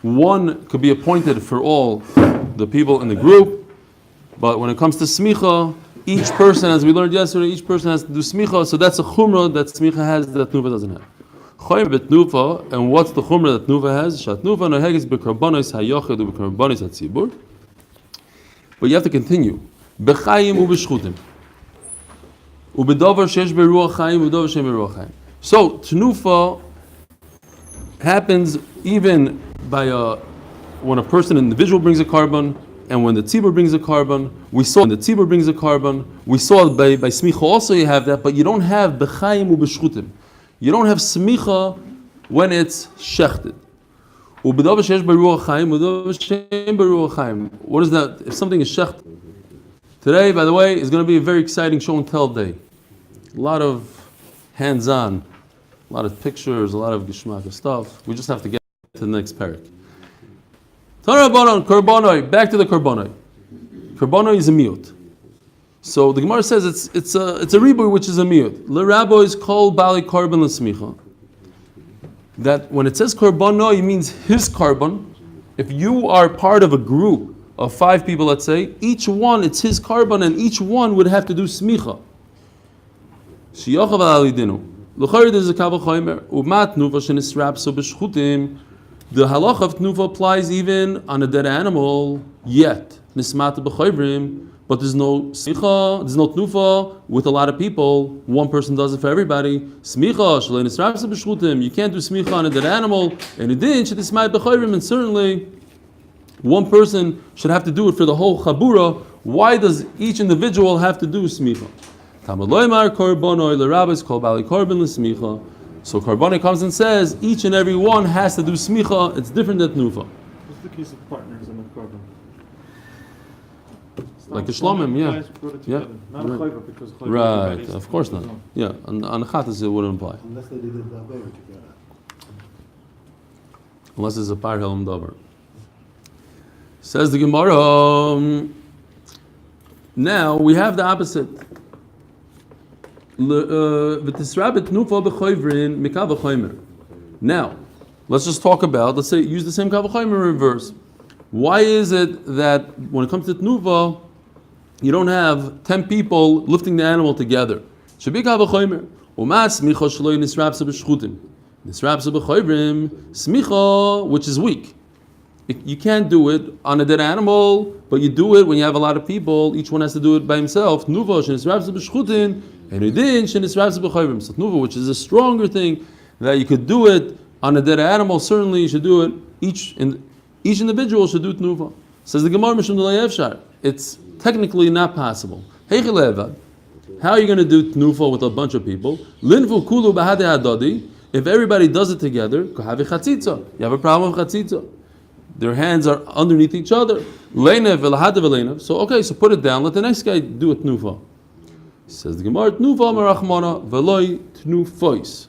one could be appointed for all the people in the group, but when it comes to smicha, each person, as we learned yesterday, each person has to do smicha, so that's a chumrah that smicha has that Tnuva doesn't have. And what's the chumrah that Tnuva has? But you have to continue. B'chayim u'b'shchutim. U'b'dover shesh beruach chayim, u'b'dover shesh beruach chayim. So, Tnufa happens even by when a person, an individual brings a carbon, and when the tzibur brings a carbon. We saw when the tzibur brings a carbon. We saw by smicha also you have that, but you don't have b'chayim u'b'shchutim. You don't have smicha when it's shechted. What is that? If something is shechted. Today, by the way, is going to be a very exciting show and tell day. A lot of hands-on, a lot of pictures, a lot of geshmak stuff. We just have to get to the next parak. Back to the korbanoi. Korbanoi is a miut. So the Gemara says it's a riboy which is a miut. Le rabbo is called bali korban l'smicha. That when it says korbanoi, it means his korban. If you are part of a group of 5 people, let's say, each one it's his korban, and each one would have to do smicha. Shiyachav alidinu. L'chari there's a kaval choimer. Umat nuva shenisrap so b'shchutim. The halacha of tnuva applies even on a dead animal. Yet nismata b'choivrim. But there's no smicha, there's no tnufa with a lot of people. One person does it for everybody. Smicha, shalei nisrapsa b'shchutim. You can't do smicha on a dead animal. And it didn't, shedismai b'choivrim. And certainly, one person should have to do it for the whole chabura. Why does each individual have to do smicha? Tamaloymar korbanoi l'rabbis kol bali korban l'smicha. So korbanoi comes and says each and every one has to do smicha. It's different than tnufa. What's the case of partners in the korban? Like the shlomim, yeah. Yeah. Not a chayva, because chayva right, of course not. Yeah, on the chatas it wouldn't apply. Unless they did it together. Unless it's a par helam davar. Says the Gemara. Now we have the opposite. Now, let's just talk about. Let's say use the same kavachoymer in reverse. Why is it that when it comes to tnuva, you don't have 10 people lifting the animal together? Smicha, which is weak. You can't do it on a dead animal, but you do it when you have a lot of people. Each one has to do it by himself. So tnuva, which is a stronger thing, that you could do it on a dead animal. Certainly, you should do it. Each individual should do tnuva. Says the Gemara, it's technically not possible. How are you going to do tnufa with a bunch of people? If everybody does it together, you have a problem with chatzitza. Their hands are underneath each other. So okay, so put it down. Let the next guy do a tnufa. Says the Gemara, tnufa merachmana veloy tnufois.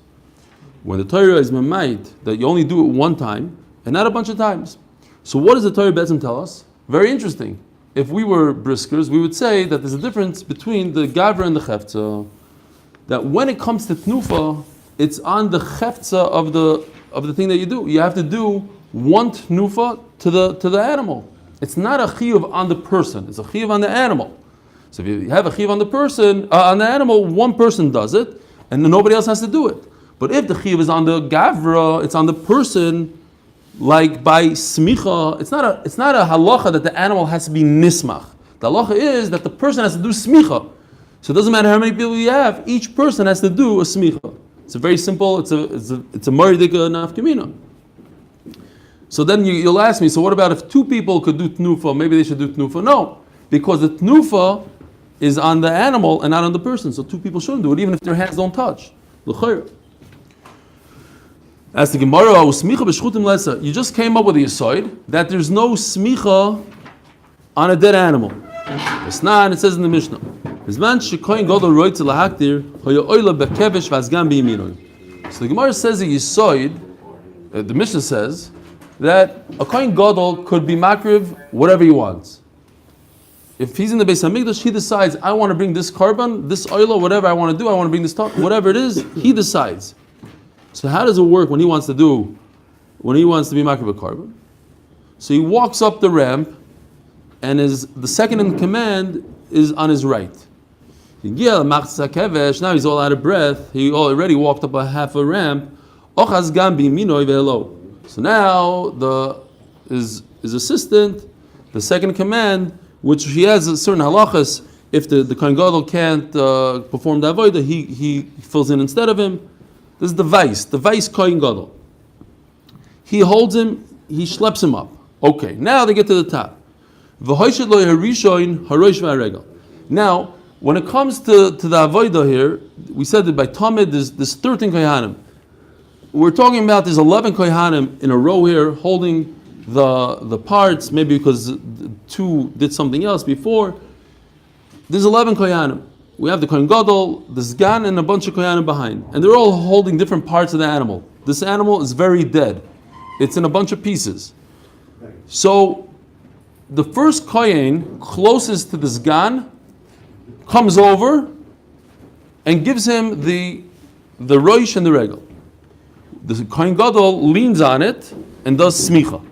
When the Torah is mamait, that you only do it one time and not a bunch of times. So what does the Torah Betzim tell us? Very interesting. If we were briskers, we would say that there's a difference between the gavra and the chefza. That when it comes to tnufa, it's on the chefza of the thing that you do. You have to do one tnufa to the animal. It's not a chiyuv on the person. It's a chiyuv on the animal. So if you have a chiyuv on the person, on the animal, one person does it, and nobody else has to do it. But if the chiyuv is on the gavra, it's on the person. Like by smicha, it's not a halacha that the animal has to be nismach. The halacha is that the person has to do smicha. So it doesn't matter how many people you have; each person has to do a smicha. It's a very simple. It's a maridika nafkamina. So then you'll ask me. So what about if 2 people could do tnufa? Maybe they should do tnufa. No, because the tnufa is on the animal and not on the person. So 2 people shouldn't do it, even if their hands don't touch. L'chayr. As the Gemara, you just came up with the aside that there's no smicha on a dead animal. It's not, it says in the Mishnah. So the Gemara says the Yisoid, the Mishnah says, that a Kohen Gadol could be makriv whatever he wants. If he's in the Beis Hamikdash, he decides, I want to bring this carbon, this oil, whatever I want to do, I want to bring this top, whatever it is, he decides. So how does it work when he wants to be makriv a carbon? So he walks up the ramp, and the second in command is on his right. Now he's all out of breath. He already walked up a half a ramp. So now his assistant, the second in command, which he has a certain halachas, if the Kohen Gadol can't perform the avodah, he fills in instead of him. This is the vice Kohen Gadol. He holds him, he schleps him up. Okay, now they get to the top. Now, when it comes to the avodah here, we said that by Tamid there's 13 kohanim. We're talking about there's 11 kohanim in a row here holding the parts, maybe because 2 did something else before. There's 11 kohanim. We have the Kohen Gadol, the Sgan, and a bunch of kohanim behind, and they're all holding different parts of the animal. This animal is very dead. It's in a bunch of pieces. So the first kohen closest to the Sgan comes over and gives him the roish and the regel. The Kohen Gadol leans on it and does smicha.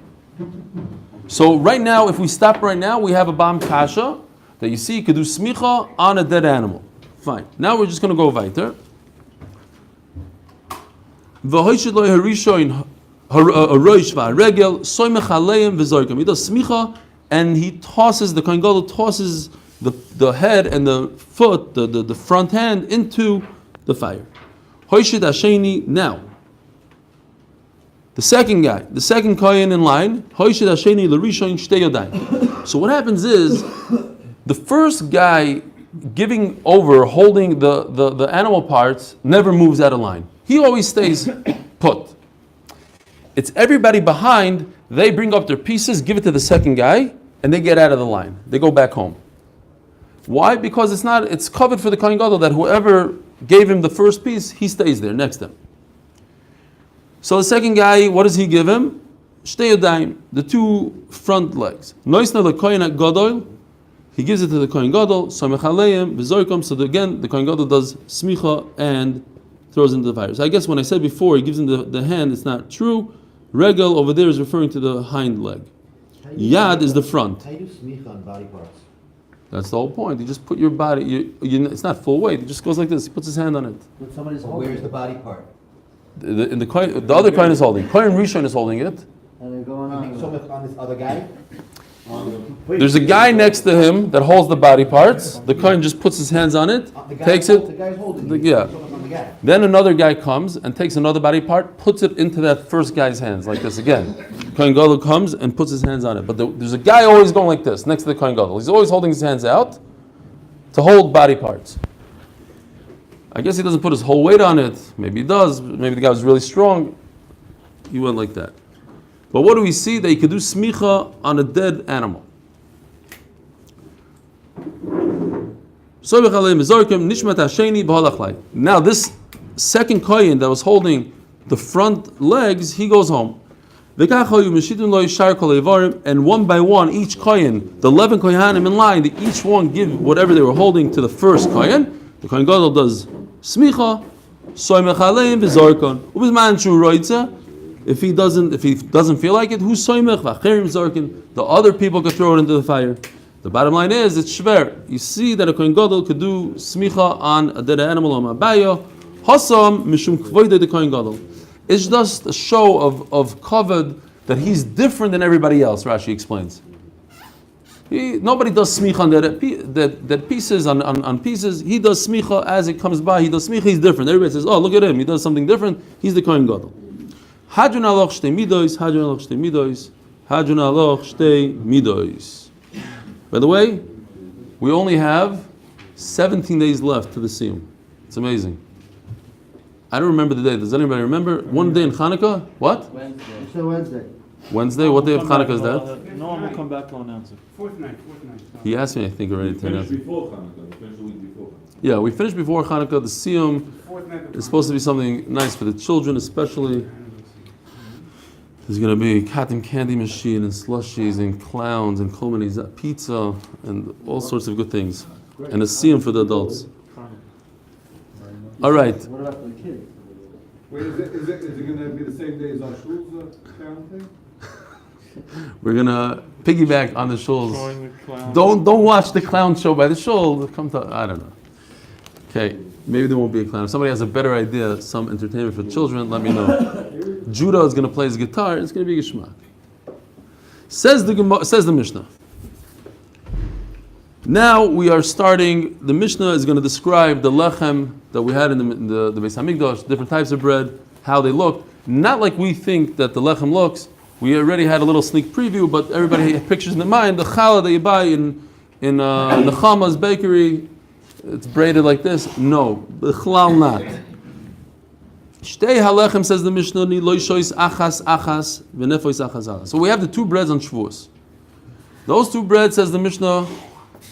So right now, if we stop right now, we have a bam kasha that you see you could do smicha on a dead animal. Fine. Now we're just going to go weiter. He does smicha and he tosses, the Kohen Gadol tosses the head and the foot, the front hand into the fire. Now, the second guy, the second kohen in line, so what happens is, the first guy giving over, holding the animal parts, never moves out of line. He always stays put. It's everybody behind, they bring up their pieces, give it to the second guy, and they get out of the line. They go back home. Why? Because it's covered for the Kohen Gadol that whoever gave him the first piece, he stays there next to him. So the second guy, what does he give him? Shtei yadayim, the 2 front legs. Noisna lekohen gadol, he gives it to the Kohen Gadol, samech aleim, v'zorkom, so again, the Kohen Gadol does smicha and throws into the fire. So I guess when I said before, he gives him the hand, it's not true. Regel over there is referring to the hind leg. Yad is the front. How do you do smicha on body parts? That's the whole point. You just put your body, it's not full weight, it just goes like this, he puts his hand on it. When somebody's holding, where's the body part? The other Kohen is holding. Kohen Rishon is holding it. And they're going on this other guy? There's a guy next to him that holds the body parts. The Kohen just puts his hands on it, takes it. The guy's holding it. Yeah. Then another guy comes and takes another body part, puts it into that first guy's hands, like this again. Kohen Gadol comes and puts his hands on it. But there's a guy always going like this, next to the Kohen Gadol. He's always holding his hands out to hold body parts. I guess he doesn't put his whole weight on it. Maybe he does. Maybe the guy was really strong. He went like that. But what do we see? That he could do smicha on a dead animal. Now this second kohen that was holding the front legs, he goes home. And one by one, each kohen, the 11 kohanim in line, they each one give whatever they were holding to the first kohen. The Kohen Gadol does smicha, soymech aleim v'zorkon. Ubizman shu roitza. If he doesn't feel like it, who's soymech v'acherim zorkin? The other people could throw it into the fire. The bottom line is, it's shver. You see that a Kohen Gadol could do smicha on a dead animal on mabayo. Hasam mishum kvoide the Kohen Gadol. It's just a show of kavod that he's different than everybody else. Rashi explains. Nobody does smicha on that pieces on pieces. He does smicha as it comes by. He does smicha. He's different. Everybody says, "Oh, look at him. He does something different." He's the Kohen Gadol. Hadron aloch shtei midos. Hadron aloch shtei midos. Hadron aloch shtei midos. By the way, we only have 17 days left to the siyum. It's amazing. I don't remember the day. Does anybody remember? One day in Hanukkah? What? Wednesday. So Wednesday. Wednesday? What day of Hanukkah is that? No one will come back to announce it. Fourth night. He asked me, I think, already to announce it. Before Hanukkah, we finished the week before. Yeah, we finished before Hanukkah. The siyum is supposed to be something nice for the children, especially. There's going to be a cotton candy machine and slushies and clowns and kulmanis, pizza and all sorts of good things. And a siyum for the adults. All right. What about the kids? Wait, is it going to be the same day as our shul's thing? We're gonna piggyback on the shuls. Showing the clown. Don't watch the clown show by the shul. Come to, I don't know. Okay, maybe there won't be a clown. If somebody has a better idea, some entertainment for children, let me know. Judah is gonna play his guitar. It's gonna be geschmack. Says the Mishnah. Now we are starting. The Mishnah is going to describe the lechem that we had in the Beis Hamikdash, different types of bread, how they look. Not like we think that the lechem looks. We already had a little sneak preview, but everybody had pictures in their mind. The challah that you buy in Nechama's bakery, it's braided like this. No, the chalal not. Shtei halechem, says the Mishnah, ni lo shois achas achas v'nefois achas achas. So we have the two breads on Shavuos. Those two breads, says the Mishnah,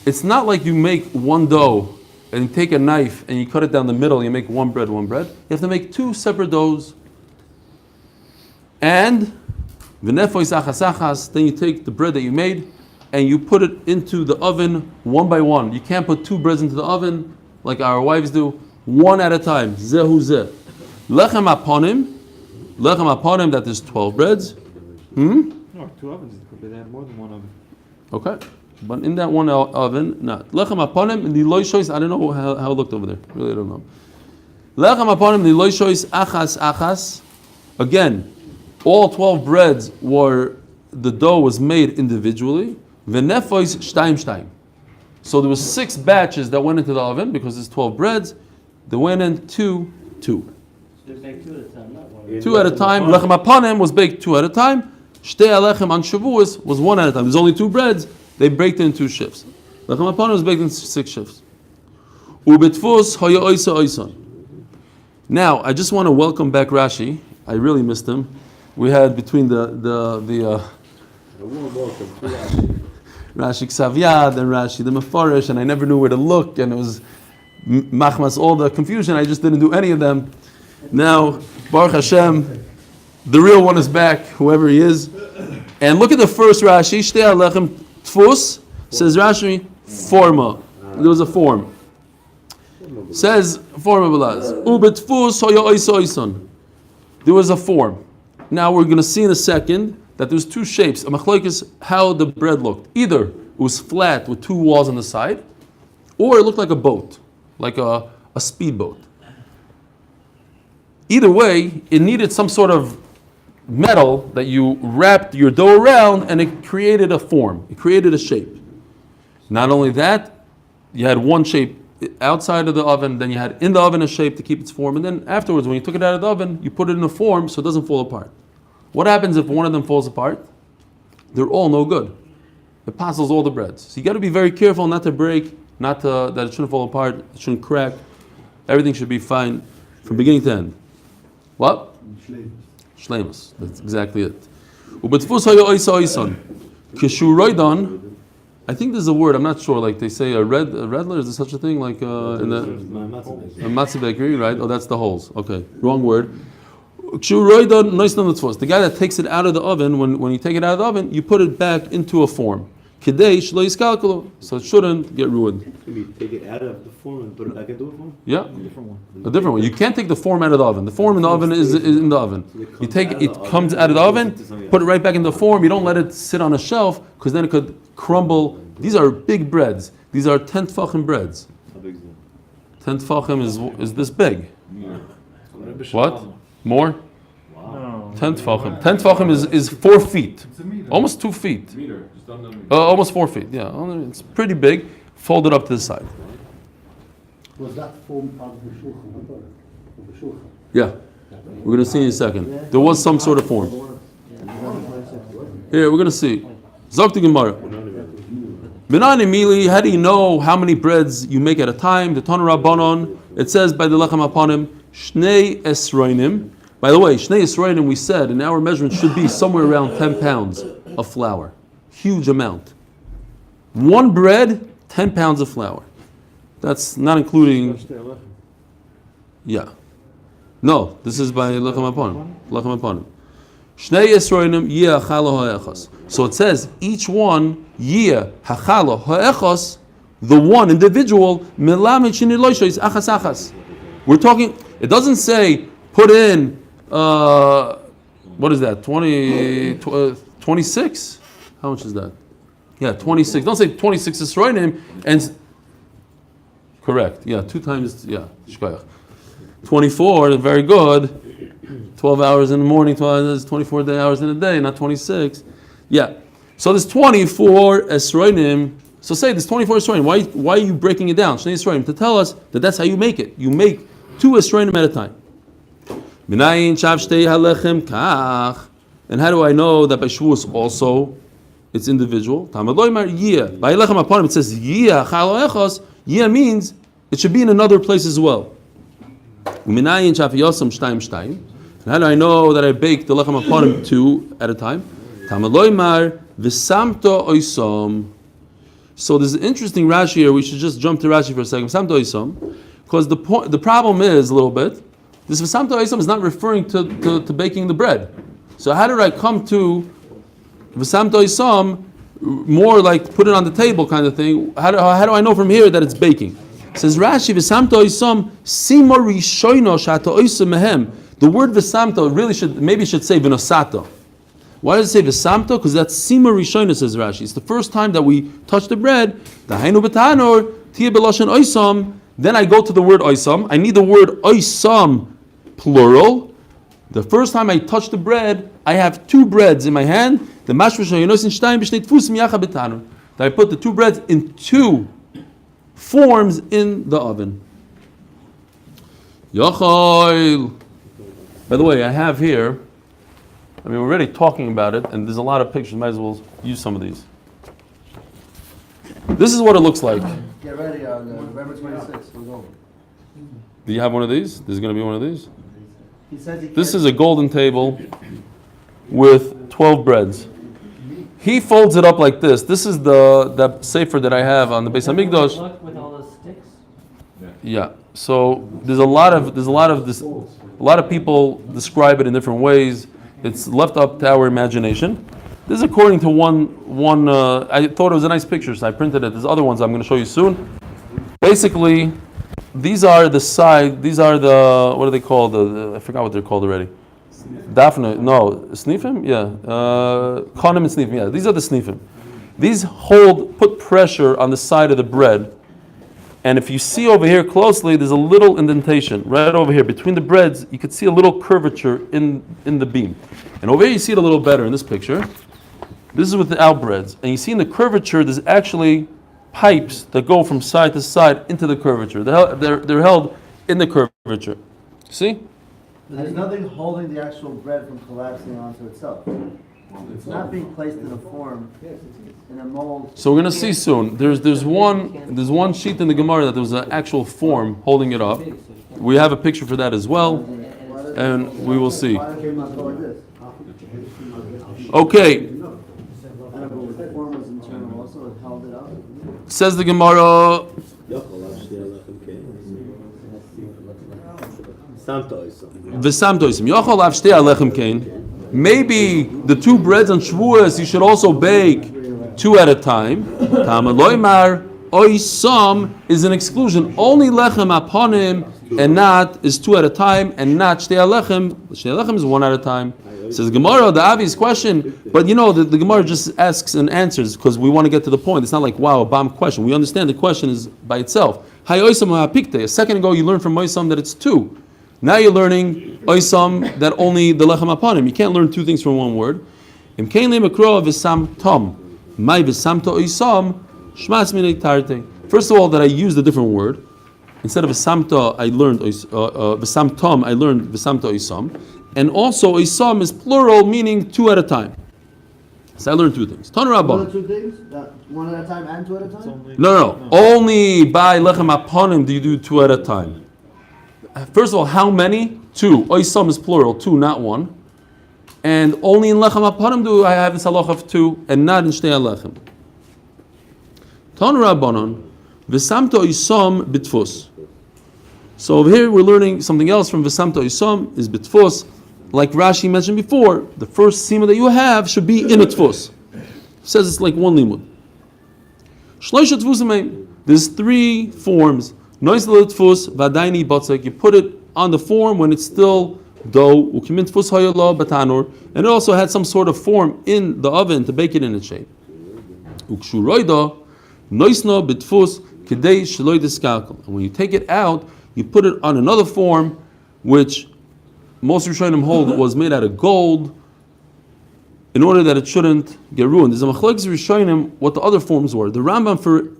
it's not like you make one dough and you take a knife and you cut it down the middle and you make one bread. You have to make two separate doughs. And v'nefois achas achas, then you take the bread that you made and you put it into the oven one by one. You can't put two breads into the oven like our wives do, one at a time. Zehu zeh. Lechem aponim, that is 12 breads. No, 2 ovens. They had more than one oven. Okay. But in that one oven, not. Lechem aponim, the loishois, I don't know how it looked over there. Really, I don't know. Lechem aponim, the loishois achas achas. Again, all 12 breads the dough was made individually. V'nefois shtaim shtaim. So there was 6 batches that went into the oven because there's 12 breads. They went in 2. They make 2 at a time, not one. 2 at a time. Lechem aponim was baked 2 at a time. Shtei alechem on Shavuos was 1 at a time. There's only 2 breads. They baked in 2 shifts. Lechem aponim was baked in 6 shifts. Ubetfus hoya oisa oison. Now I just want to welcome back Rashi. I really missed him. We had between the Rashi Ksaviyad and Rashi the Mefarish, and I never knew where to look, and it was machmas all the confusion. I just didn't do any of them. Now, Baruch Hashem, the real one is back, whoever he is. And look at the first Rashi, Shtei alechem tfus, says Rashi, forma. There was a form. Says, forma belaz. Ubetfus hoya oisa oison. There was a form. Now we're going to see in a second that there's 2 shapes. A machlokes how the bread looked. Either it was flat with 2 walls on the side, or it looked like a boat, like a speedboat. Either way, it needed some sort of metal that you wrapped your dough around, and it created a form. It created a shape. Not only that, you had one shape outside of the oven, then you had in the oven a shape to keep its form, and then afterwards, when you took it out of the oven, you put it in a form so it doesn't fall apart. What happens if one of them falls apart? They're all no good. It puzzles all the breads. So you got to be very careful not to break, that it shouldn't fall apart, it shouldn't crack. Everything should be fine from beginning to end. What? Shleimus. That's exactly it. Ubetfus hoya oisa oison. Kishu roidon. I think there's a word, I'm not sure, like they say a redler, is there such a thing? Like in the matzah bakery, right? Oh, that's the holes. Okay, wrong word. The guy that takes it out of the oven, when you take it out of the oven, you put it back into a form. So it shouldn't get ruined. You take it out of the form and put it back into a form? Yeah. A different one. You can't take the form out of the oven. The form in the oven is in the oven. You take it comes out of the oven, put it right back in the form. You don't let it sit on a shelf because then it could crumble. These are big breads. These are 10 tfachim breads. How big is that? 10 tfachim is this big. Yeah. What? More? No. 10 tfachim. 10 tfachim is 4 feet. Almost 2 feet. Almost 4 feet. Yeah, it's pretty big. Fold it up to the side. Was that form part of the shulchan? Yeah. We're going to see in a second. There was some sort of form. Here, we're going to see. Zok the Gemara. Benani Mili, how do you know how many breads you make at a time? The Tana Rabbanon, it says by the Lechem Aponim, Shnei Esroinim. By the way, Shnei Esroinim, we said, in our measurement should be somewhere around 10 pounds of flour. Huge amount. 1 bread, 10 pounds of flour. That's not including... Yeah. No, this is by Lechem Aponim. Lechem Aponim. Shnei Esroinim, Yeh Hachalo Ha'echos. So it says, each one, Yeh Hachalo Ha'echos, the one individual, Melamed Shinei Loishois Achas Achas. We're talking, it doesn't12 26? How much is that? Yeah, 26. Don't say 26 Esroinim and correct. Yeah, 2 times. Yeah, shkoyach. 24. Very good. 12 hours in the morning. 24 hours in a day, not 26. Yeah. So there's 24 Esroinim. So say there's 24 Esroinim. Why are you breaking it down? Shnei Esroinim to tell us that that's how you make it. You make 2 Esroinim at a time. Minayin shav shtei halechem kach. And how do I know that by Shavuos also it's individual? Tamad lo yimar yiyah. By halechem aponim it says yiyah chalo echos. Yiyah means it should be in another place as well. Minayin shav yosam shtayim shtayim. And how do I know that I bake the lechem aponim 2 at a time? Tamad lo yimar v'samto oisom. So there's an interesting Rashi here. We should just jump to Rashi for a second. V'samto oisom, because the problem is a little bit. This v'samto oisom is not referring to baking the bread. So how did I come to v'samto oisom, more like put it on the table kind of thing? How do I know from here that it's baking? It says Rashi v'samto oisom simo rishoino shato oisom mehem. The word v'samto really should say v'nosato. Why does it say v'samto? Because that's sima rishona, says Rashi. It's the first time that we touch the bread. Dahainu b'tanor tia b'lashon oisam. Then I go to the word oisam. I need the word oisam plural. The first time I touch the bread, I have 2 breads in my hand. The mashmash yonosin shtayim b'shnei tfusim yacha b'tanor. That I put the 2 breads in 2 forms in the oven. Yochol. By the way, I have here. We're already talking about it, and there's a lot of pictures. Might as well use some of these. This is what it looks like. Get ready on November 26th. We'll go. Do you have one of these? There's going to be one of these? He says he This is a golden table with 12 breads. He folds it up like this. This is the sefer that I have on the Beis Hamikdash. Look with all those sticks. Yeah. So there's a lot of people describe it in different ways. It's left up to our imagination. This is according to one. I thought it was a nice picture, so I printed it. There's other ones I'm going to show you soon. Basically, these are the side. These are the, what are they called? I forgot what they're called already. Daphne, no, snifim, yeah. Konim and snifim, yeah. These are the snifim. These put pressure on the side of the bread. And if you see over here closely, there's a little indentation right over here between the breads. You could see a little curvature in the beam. And over here you see it a little better in this picture. This is without breads. And you see in the curvature, there's actually pipes that go from side to side into the curvature. They're held in the curvature. See? There's nothing holding the actual bread from collapsing onto itself. It's not being placed in a form, in a mold. So we're going to see soon. There's one sheet in the Gemara that there was an actual form holding it up. We have a picture for that as well, and we will see. Why did it not go like this? Okay, I don't know, but the form was internal also, it held it up. says the Gemara. Maybe the 2 breads on Shavuos you should also bake 2 at a time. Oisam is an exclusion. Only lechem aponim and not is 2 at a time, and not shtei alechem. Shtei alechem is 1 at a time. Says Gemara, the obvious question, but the Gemara just asks and answers because we want to get to the point. It's not like, wow, a bomb question. We understand the question is by itself. Hay oisam ha'apikte. A second ago you learned from oisam that it's 2. Now you're learning oisam that only the lechem aponim. You can't learn 2 things from one word. Im kein le makro v'sam tom. My v'samto oisam shmas minei tarte. First of all, that I used a different word. Instead of v'samto, I learned v'sam tom. I learned v'samto oisam. And also oisam is plural, meaning 2 at a time. So I learned 2 things. Ton What are Rabbah. the 2 things? 1 at a time and 2 at a time? No. Only by lechem aponim do you do 2 at a time. First of all, how many? 2. Oisam is plural, 2, not 1. And only in lechem aponim do I have this halach of 2, and not in shtei alechem. Ton Rabbanon, v'samto oisam bitfus. So over here we're learning something else from v'samto oisam is bitfus. Like Rashi mentioned before, the first sima that you have should be in a tfus. Says it's like 1 limud. Shloisha tfusim. There's 3 forms. Nois l'tfus v'adaini batzak. You put it on the form when it's still dough, and it also had some sort of form in the oven to bake it in its shape. And when you take it out, you put it on another form, which most Rishonim hold was made out of gold, in order that it shouldn't get ruined. There's a machlokes Rishonim what the other forms were. The Rambam for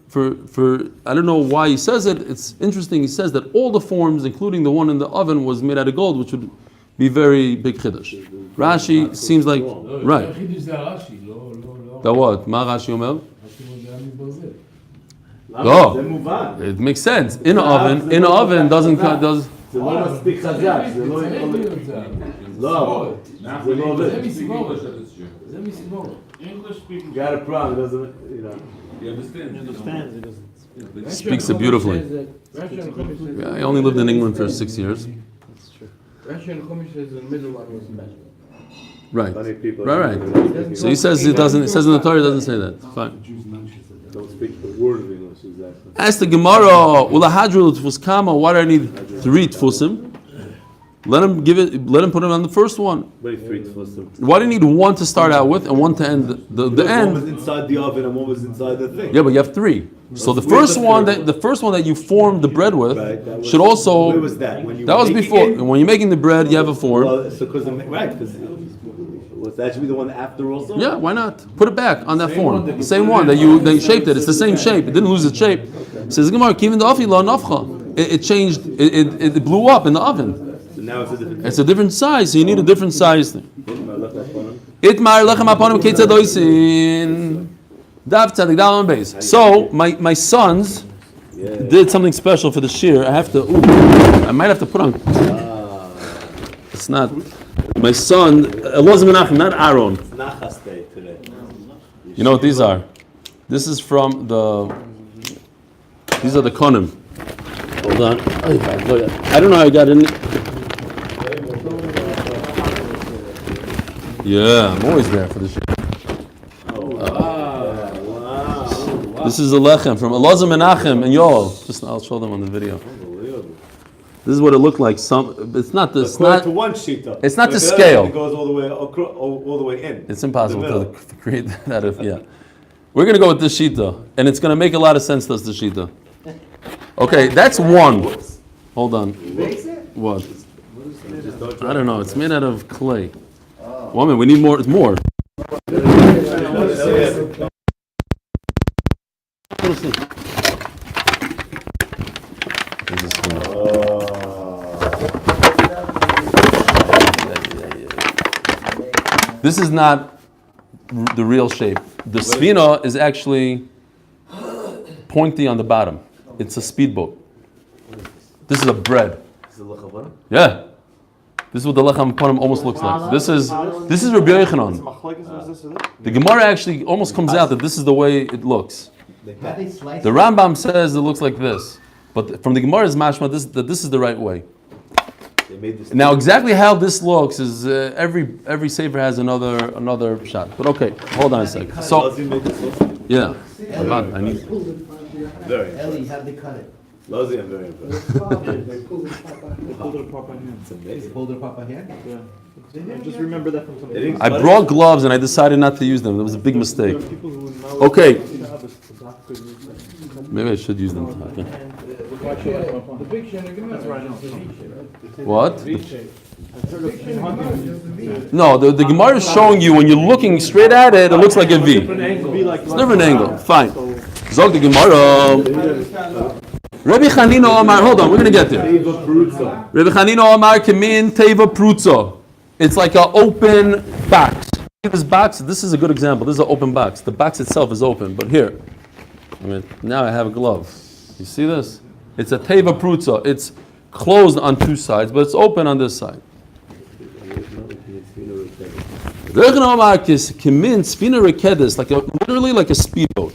I don't know why he says it. It's interesting. He says that all the forms, including the one in the oven, was made out of gold, which would be very big chiddush. Rashi seems like right. That what? Ma Rashi Omer? No, it makes sense. In an oven doesn't does. זה לא מספיק חזק, זה לא יכול... לא, זה לא עובד. זה מסיבות. Got a problem, doesn't, you know. He understands, he doesn't. He speaks it beautifully. Yeah, I only lived in England for 6 years. That's true. Rashi and Chumash says the middle one was better. Right. Right. So he says it doesn't. It says in the Torah it doesn't say that. Fine. Don't speak the word of English exactly. Ask the Gemara, Ulahadrul tfus kama, why do I need 3 tfusim? Let him put it on the first one. Wait, 3 tfusim. Why do you need 1 to start out with and 1 to end the end? One was inside the oven and one was inside the thing. Yeah, but you have 3. So the first one that you formed the bread with should also. Where was that? When you that was before. When you're making the bread, you have a form. Well, so because that should be the one after also. Yeah, why not? Put it back on that form. The same one that you shaped it. It's the same shape. It didn't lose its shape. Says Gemara, even the afila nafcha. It changed. It blew up in the oven. So now it's a different size. So you need a different size thing. Itmar lechem aponim ketzadoisin. Dav tzadik dal on base. So my sons did something special for the shir. I might have to put on. It's not. My son, Elazar Menachos, not Aaron. It's Nachas Day today. You know what these are? This is from these are the konim. Hold on. I don't know how I got in. Yeah, I'm always there for this shit. Wow. This is a lechem from Elazar Menachos and Yoel. I'll show them on the video. This is what it looked like. It's not the. It's not to one shita. It's not the other scale. It goes all the way in. It's impossible to create that. We're going to go with this shita, and it's going to make a lot of sense to us, the shita. Okay, that's 1. Hold on. What? I don't know. It's made out of clay. One minute. We need more. It's more. This is not the real shape. The sfina is actually pointy on the bottom. It's a speedboat. This is a bread. Yeah. This is what the lechem panim almost looks like. This is Rabbi Yochanan. The Gemara actually almost comes out that this is the way it looks. The Rambam says it looks like this, but from the Gemara's mashma, this is the right way. Now, exactly how this looks is every sefer has another shot. But okay, hold on a second. So, yeah, I need. Eli, how'd they cut it? Lozi, I'm very impressed. They pulled it apart by hand. It's amazing. They pulled it apart by hand? Yeah. I just remember that from something. I brought gloves and I decided not to use them. That was a big mistake. Okay. Maybe I should use them. Okay. The picture in the Gemara. That's right. What? No, the Gemara is showing you when you're looking straight at it, it looks like a V. It's never an angle. Fine. Zog the Gemara. Rabbi Chanina Omar. Hold on, we're gonna get there. Rabbi Chanina Omar Kemin Teva Prutza. It's like an open box. This box. This is a good example. This is an open box. The box itself is open, but here. Now I have a glove. You see this? It's a teva prutza. It's closed on 2 sides, but it's open on this side. Literally like a speedboat,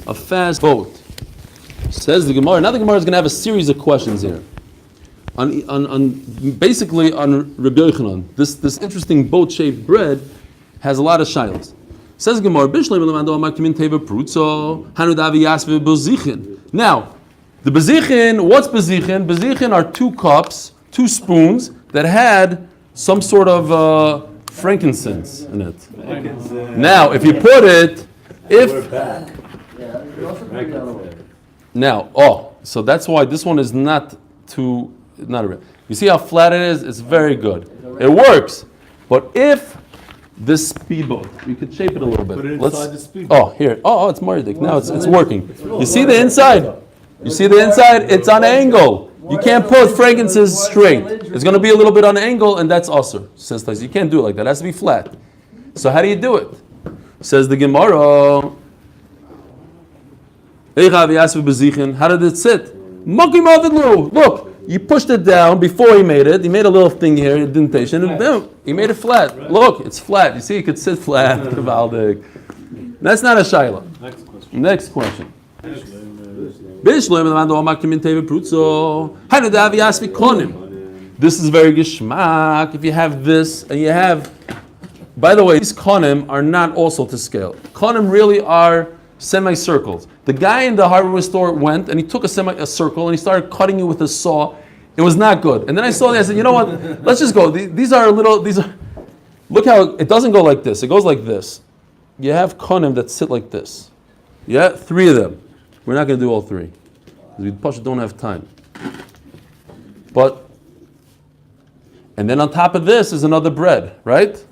a fast boat. Says the Gemara. Now the Gemara is going to have a series of questions here. Basically on Rabbi Yochanan, this interesting boat-shaped bread has a lot of shilas. Says Gemara, now, the bezichin, what's bezichin? Bezichin are 2 cups, 2 spoons that had some sort of frankincense in it. Now, if you put it, if Yeah, you could also put it the other way. now, so that's why this one is not a real. You see how flat it is? It's very good. It works. But if this speedboat, we could shape it a little bit. Put it inside the speedboat. Oh, here. Oh, it's Mardik. Now it's working. You see the inside? You see the inside? It's on an angle. You can't put frankincense straight. It's going to be a little bit on an angle, and that's usher. Says Tais. You can't do it like that. It has to be flat. So how do you do it? Says the Gemara. How did it sit? Look. You pushed it down before he made it. He made a little thing here, indentation, and boom, he made it flat. Look, it's flat. You see, it could sit flat. That's not a shaila. Next question. This is very geschmack. If you have this, and you have, by the way, these konim are not also to scale. Konim really are semicircles. The guy in the hardware store went and he took a circle and he started cutting it with a saw. It was not good. And then I saw that, I said, you know what? Let's just go. These are, look how it doesn't go like this. It goes like this. You have konim that sit like this. Yeah, 3 of them. We're not going to do all 3. We don't have time. And then on top of this is another bread, right?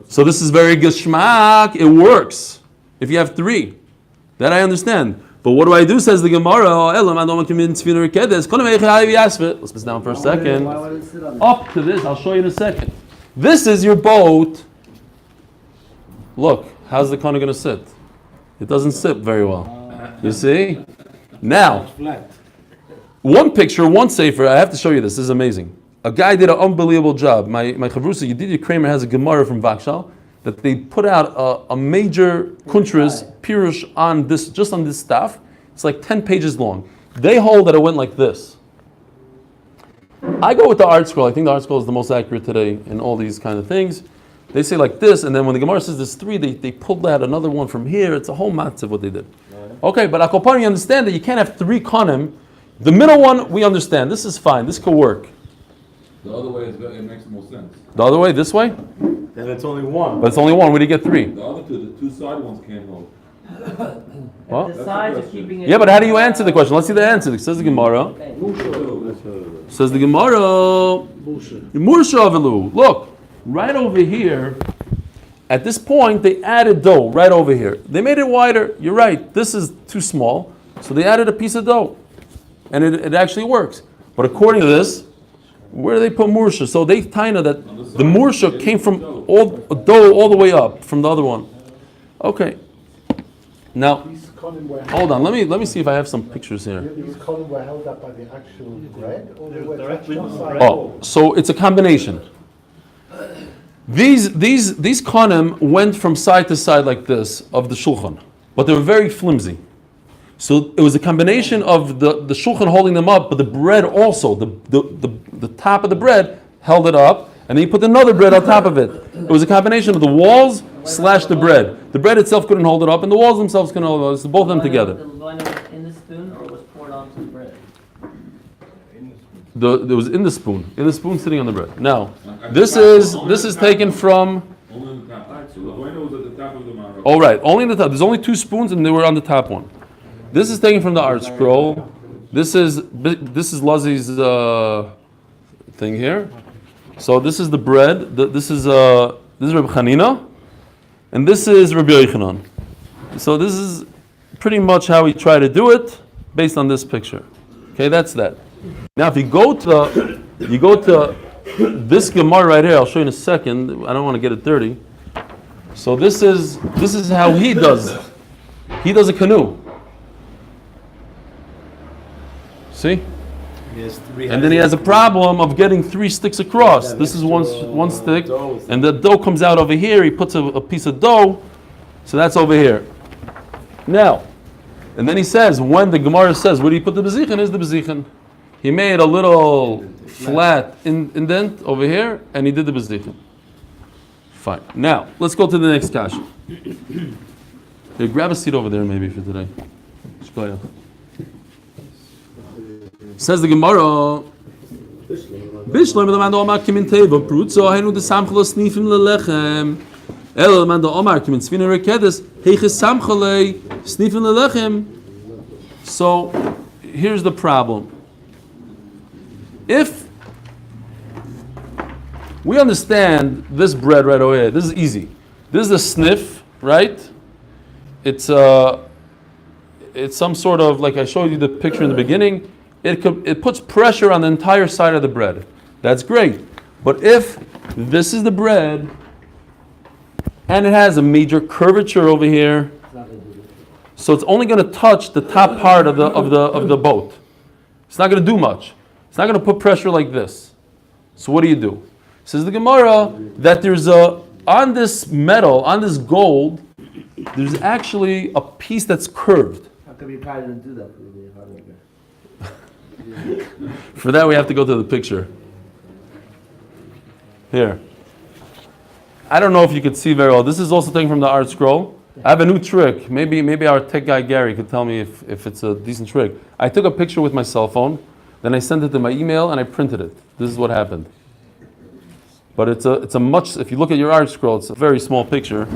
So this is very geschmack. It works. If you have 3, that I understand. But what do I do? Says the Gemara. Let's put down for a second. Why would it sit on Up to this, I'll show you in a second. This is your boat. Look, how's the kohen going to sit? It doesn't sit very well. You see? Now, one picture, one sefer. I have to show you this. This is amazing. A guy did an unbelievable job. My chavrusa, Yedidia Kramer, has a Gemara from Vakshal that they put out a major kuntras pirush on this, just on this stuff. It's like 10 pages long. They hold that it went like this. I go with the art scroll. I think the art scroll is the most accurate today in all these kind of things. They say like this, and then when the Gemara says there's 3, they pulled out another one from here. It's a whole matzav what they did. Okay, but Akopani, you understand that you can't have 3 konim. The middle one, we understand. This is fine. This could work. The other way, it makes more sense. The other way, this way? Then it's only 1. But it's only 1. Where do you get 3? The other 2, the 2 side ones can't hold. What? The sides are keeping it. Yeah, but how do you answer the question? Let's see the answer. It says the Gemara. Says the Gemara. Mursha avelu. Look, right over here. At this point, they added dough right over here. They made it wider. You're right. This is too small, so they added a piece of dough, and it actually works. But according to this, where do they put mursha? So they taina that the mursha came from dough all the way up from the other one. Okay. Now, hold on. Let me see if I have some pictures here. These columns were held up by the actual bread, or they were Directly just on the like- bread. Oh, so it's a combination. These konim went from side to side like this of the shulchan, but they were very flimsy. So it was a combination of the shulchan holding them up, but the bread also, the top of the bread held it up, and then you put another bread on top of it. It was a combination of the walls / the bread. The bread itself couldn't hold it up, and the walls themselves couldn't hold it up. So both of them together. The line was in the spoon or was poured onto the bread? It was in the spoon sitting on the bread. Now, this is taken from. Only on the top. So the bueno was at the top of the mountain. Oh right, only in the top. There's only 2 spoons, and they were on the top one. This is taken from the art scroll. This is Lazi's thing here. So this is the bread. This is Rabbi Chanina, and this is Rabbi Yochanan. So this is pretty much how we try to do it based on this picture. Okay, that's that. Now, if you go to this Gemara right here, I'll show you in a second. I don't want to get it dirty. So this is how he does it. He does a canoe. See? And then he has a problem of getting 3 sticks across. This is one stick, and the dough comes out over here. He puts a piece of dough, so that's over here. Now, and then he says, when the Gemara says, where do you put the bezichin? Is the bezichin? He made a little flat indent over here, and he did the bezichin. Fine. Now, let's go to the next kasha. Here, grab a seat over there maybe for today. Says the Gemara, Bishloim leman da Omar kimin teva prutzo hainu de samchlo snifim lelechem. El leman da Omar kimin svina rekedes heiche samchle snifim lelechem. So here's the problem. If we understand this bread right away, this is easy. This is a sniff, right? It's some sort of, like I showed you the picture in the beginning. It puts pressure on the entire side of the bread. That's great. But if this is the bread and it has a major curvature over here, so it's only going to touch the top part of the boat. It's not going to do much. It's not going to put pressure like this. So what do? Says the Gemara that there's on this metal, on this gold, there's actually a piece that's curved. How come you probably didn't do that for the For that we have to go to the picture. Here. I don't know if you could see very well. This is also taken from the art scroll. I have a new trick. Maybe our tech guy Gary could tell me if it's a decent trick. I took a picture with my cell phone, then I sent it to my email and I printed it. This is what happened. But it's a much, if you look at your art scroll, it's a very small picture.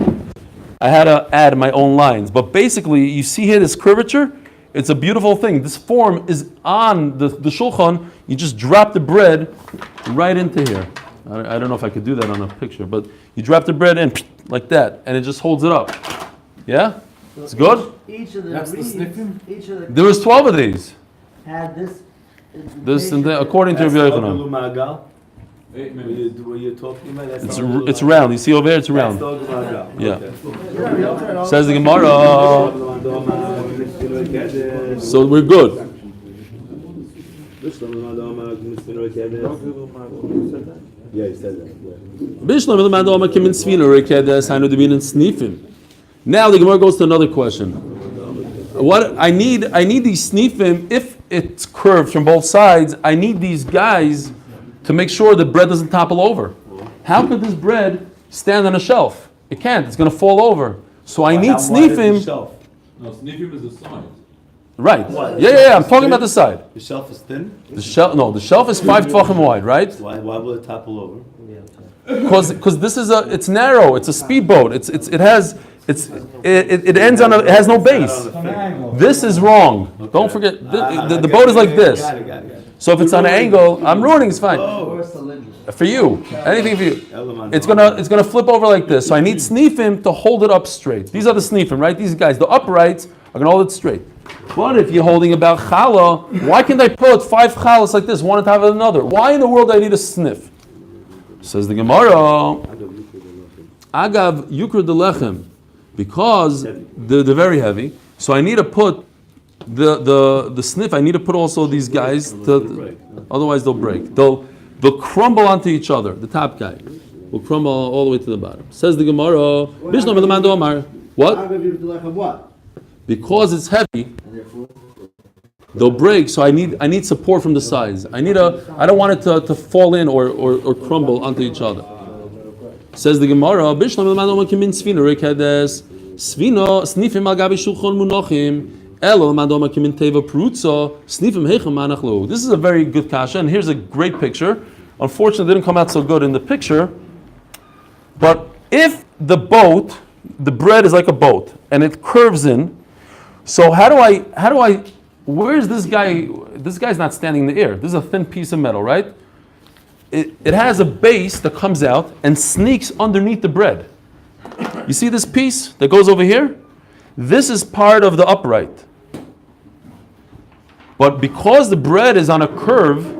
I had to add my own lines. But basically, you see here this curvature, it's a beautiful thing. This form is on the shulchan. You just drop the bread right into here. I don't know if I could do that on a picture, but you drop the bread in like that, and it just holds it up. Yeah? So It's good? Each of the That's the reeds, sniffing? each of the There was 12 of these. had this. This and that, according to Rabbi Yochanan. What you're talking about? It's round. You see over there? It's round. Yeah. Says the Gemara. So we're good. Yeah, he said that. Now the Gemara goes to another question. What I need these snifim. If it's curved from both sides, I need these guys to make sure the bread doesn't topple over. How could this bread stand on a shelf? It can't. It's going to fall over. So I need snifim. No, snifim is the side. Right. Yeah. I'm talking about the side. The shelf is thin? The shelf is 5 tvachim wide, right? Why will it topple over? Because this is it's narrow. It's a speedboat. It ends on it has no base. This is wrong. Okay. Don't forget the boat is like this. Got it. So if it's on an angle, I'm ruining. It's fine. For you, anything for you. It's gonna flip over like this. So I need snifim to hold it up straight. These are the snifim, right? These guys, the uprights, are gonna hold it straight. But if you're holding about challah, why can't I put 5 challahs like this, one on top of another? Why in the world do I need a sniff? Says the Gemara, Agav Yukra de Lechem, because they're very heavy. So I need to put the sniff. I need to put also these guys, otherwise they'll break. They'll crumble onto each other. The top guy will crumble all the way to the bottom. Says the Gemara, what? Because it's heavy, they'll break. So I need support from the sides. I don't want it to fall in or crumble onto each other. Says the Gemara, this is a very good kasha, and here's a great picture. Unfortunately, it didn't come out so good in the picture. But if the bread is like a boat, and it curves in, so how do I, where's this guy? This guy's not standing in the air. This is a thin piece of metal, right? It has a base that comes out and sneaks underneath the bread. You see this piece that goes over here? This is part of the upright. But because the bread is on a curve,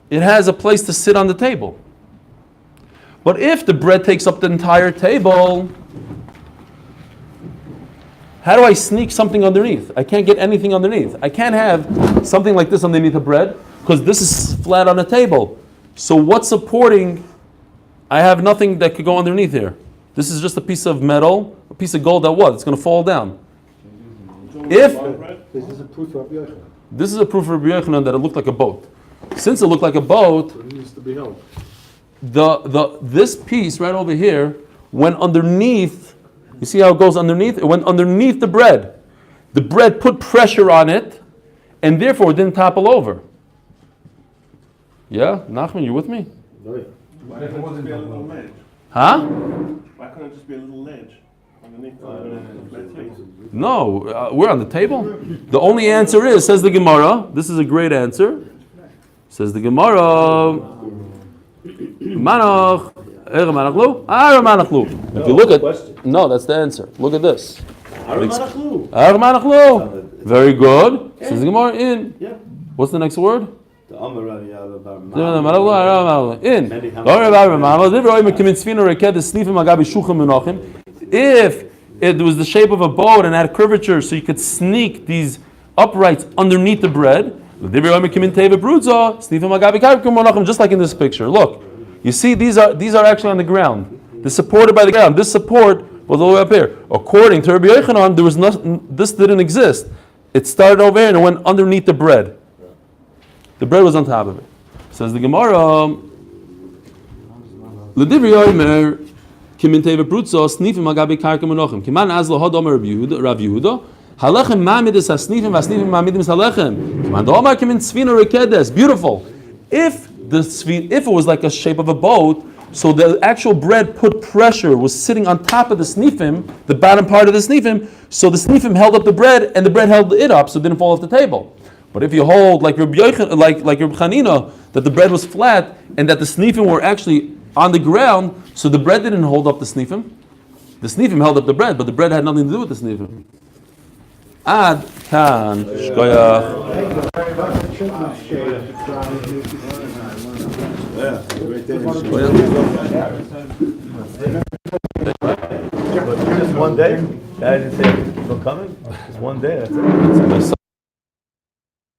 it has a place to sit on the table. But if the bread takes up the entire table, how do I sneak something underneath? I can't get anything underneath. I can't have something like this underneath the bread because this is flat on the table. So what's supporting? I have nothing that could go underneath here. This is just a piece of metal, a piece of gold that it's going to fall down. This is a proof of Rabbi Yochanan that it looked like a boat. Since it looked like a boat, it needs to be held. This piece right over here went underneath. You see how it goes underneath? It went underneath the bread. The bread put pressure on it, and therefore it didn't topple over. Yeah, Nachman, you with me? Oh, yeah. Why couldn't it just be a little ledge? Huh? Why couldn't it just be a little ledge underneath the flat table? No, we're on the table. The only answer is, says the Gemara, this is a great answer. Says the Gemara, Manach, Manachlu, Manachlu. If you look at, no, that's the answer. Look at this. Manachlu. Very good. Says the Gemara, in. What's the next word? In. If it was the shape of a boat and had curvature, so you could sneak these uprights underneath the bread, just like in this picture. Look, you see these are actually on the ground. They're supported by the ground. This support was all the way up here. According to Rabbi Yochanan, this didn't exist. It started over here and it went underneath the bread. The bread was on top of it. Says the Gemara, L'divri Yomer, Kimin Teva Brutzo, Snifim Agabi Karka Menachim. Kiman Azlo Hod Omer Rav Yehuda, Halechem Mamidis HaSnifim, VaSnifim Mamidis Halechem. Kiman Domer Kimin Tzvina Rekedes. Beautiful. If it was like a shape of a boat, so the actual bread put pressure, was sitting on top of the snifim, the bottom part of the snifim, so the snifim held up the bread, and the bread held it up, so it didn't fall off the table. But if you hold, like Reb Chanina, that the bread was flat, and that the snifim were actually on the ground, so the bread didn't hold up the snifim. The snifim held up the bread, but the bread had nothing to do with the snifim. Ad kan shkoyach. Thank you very much. It should not shade. Yeah, great day. Just one day? I didn't say no coming. Just one day. That's it.